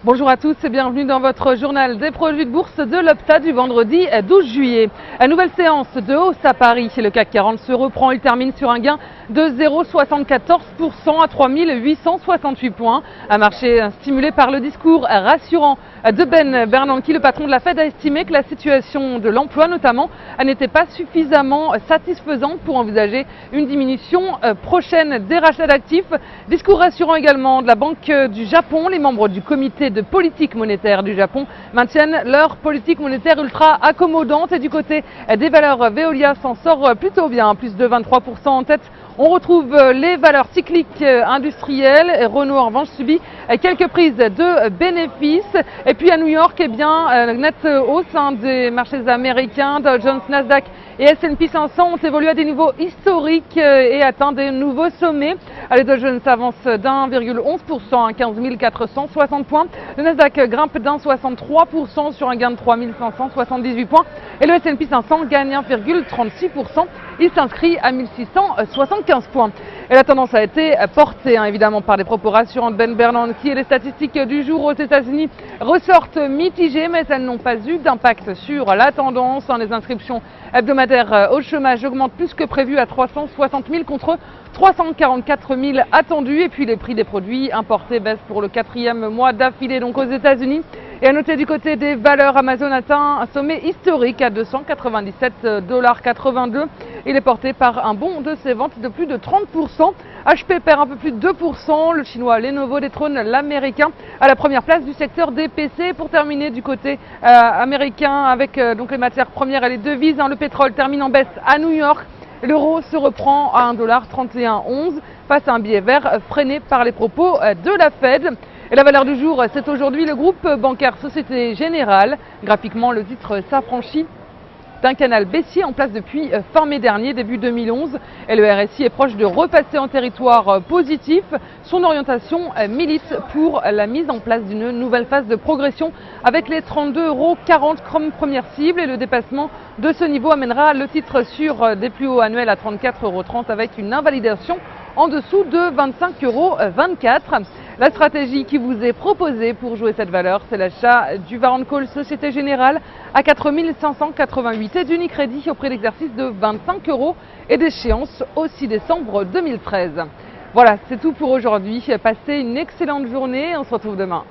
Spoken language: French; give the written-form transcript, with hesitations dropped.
Bonjour à tous et bienvenue dans votre journal des produits de bourse de l'Opta du vendredi 12 juillet. Une nouvelle séance de hausse à Paris. Le CAC 40 se reprend, il termine sur un gain de 0,74% à 3868 points. Un marché stimulé par le discours rassurant de Ben Bernanke, le patron de la Fed, a estimé que la situation de l'emploi notamment n'était pas suffisamment satisfaisante pour envisager une diminution prochaine des rachats d'actifs. Discours rassurant également de la Banque du Japon. Les membres du comité de politique monétaire du Japon maintiennent leur politique monétaire ultra accommodante, et du côté des valeurs, Veolia s'en sort plutôt bien, plus de 23% en tête. On retrouve les valeurs cycliques industrielles. Renault en revanche subit quelques prises de bénéfices. Et puis à New York, nette hausse des marchés américains. Dow Jones, Nasdaq et S&P 500 ont évolué à des niveaux historiques et atteint des nouveaux sommets. Les Dow Jones avance d'1,11% à 15 460 points. Le Nasdaq grimpe d'1,63% sur un gain de 3 578 points. Et le S&P 500 gagne 1,36%. Il s'inscrit à 1675 points. Et la tendance a été portée évidemment par les propos rassurants de Ben Bernanke, et les statistiques du jour aux États-Unis ressortent mitigées, mais elles n'ont pas eu d'impact sur la tendance. Les inscriptions hebdomadaires au chômage augmentent plus que prévu à 360 000 contre 344 000 attendus. Et puis les prix des produits importés baissent pour le 4e mois d'affilée donc aux États-Unis. Et à noter du côté des valeurs, Amazon atteint un sommet historique à 297,82 $. Il est porté par un bond de ses ventes de plus de 30%. HP perd un peu plus de 2%. Le chinois Lenovo détrône l'américain à la première place du secteur des PC. Pour terminer du côté américain avec donc les matières premières et les devises, le pétrole termine en baisse à New York. L'euro se reprend à 1,3111 $ face à un billet vert freiné par les propos de la Fed. Et la valeur du jour, c'est aujourd'hui le groupe bancaire Société Générale. Graphiquement, le titre s'affranchit d'un canal baissier en place depuis fin mai dernier, début 2011. Et le RSI est proche de repasser en territoire positif. Son orientation milite pour la mise en place d'une nouvelle phase de progression avec les 32,40 € comme première cible. Et le dépassement de ce niveau amènera le titre sur des plus hauts annuels à 34,30 € avec une invalidation en dessous de 25,24 €. La stratégie qui vous est proposée pour jouer cette valeur, c'est l'achat du Warrant Call Société Générale à 4 588 et d'Unicredit au prix d'exercice de 25 € et d'échéance au 6 décembre 2013. Voilà, c'est tout pour aujourd'hui. Passez une excellente journée. On se retrouve demain.